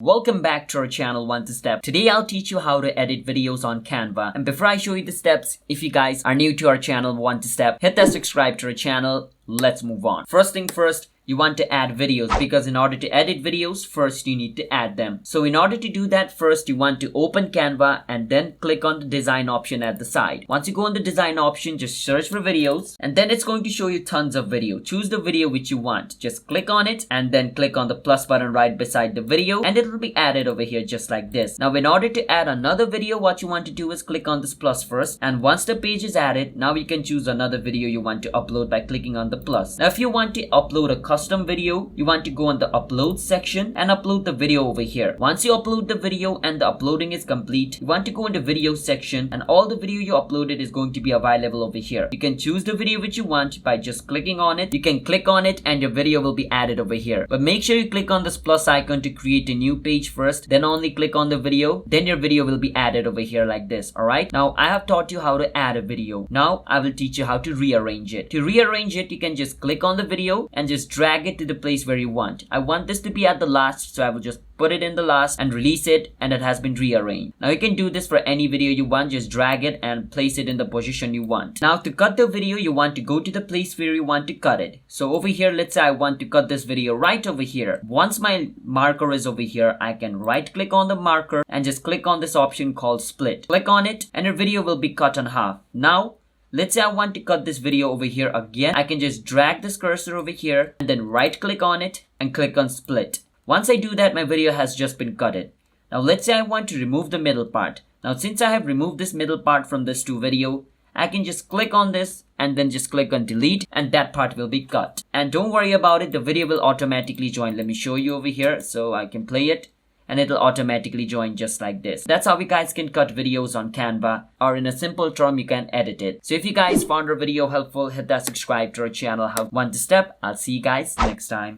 Welcome back to our channel One to Step. Today I'll teach you how to edit videos on Canva. And before I show you the steps, if you guys are new to our channel One to Step, hit that subscribe to our channel. Let's move on. First thing first, you want to add videos because in order to edit videos, first you need to add them. So in order to do that, first you want to open Canva and then click on the design option at the side. Once you go on the design option, just search for videos and then it's going to show you tons of video. Choose the video which you want. Just click on it and then click on the plus button right beside the video and it will be added over here just like this. Now in order to add another video, what you want to do is click on this plus first, and once the page is added, now you can choose another video you want to upload by clicking on the plus. Now if you want to upload a custom video, you want to go on the upload section and upload the video over here. Once you upload the video and the uploading is complete, you want to go in the video section and all the video you uploaded is going to be available over here. You can choose the video which you want by just clicking on it. You can click on it and your video will be added over here. But make sure you click on this plus icon to create a new page first, then only click on the video, then your video will be added over here like this. Alright, now I have taught you how to add a video. Now I will teach you how to rearrange it. To rearrange it, you can just click on the video and just drag it to the place where you want. I want this to be at the last, so I will just put it in the last and release it, and it has been rearranged. Now you can do this for any video you want. Just drag it and place it in the position you want. Now to cut the video, you want to go to the place where you want to cut it. So over here, let's say I want to cut this video right over here. Once my marker is over here, I can right click on the marker and just click on this option called split. Click on it and your video will be cut in half. Now let's say I want to cut this video over here again. I can just drag this cursor over here and then right click on it and click on split. Once I do that, my video has just been cutted. Now let's say I want to remove the middle part. Now since I have removed this middle part from this video, I can just click on this and then just click on delete and that part will be cut. And don't worry about it, the video will automatically join. Let me show you over here so I can play it. And it'll automatically join just like this. That's how you guys can cut videos on Canva, or in a simple term, you can edit it. So if you guys found our video helpful, hit that subscribe to our channel One to Step. I'll see you guys next time.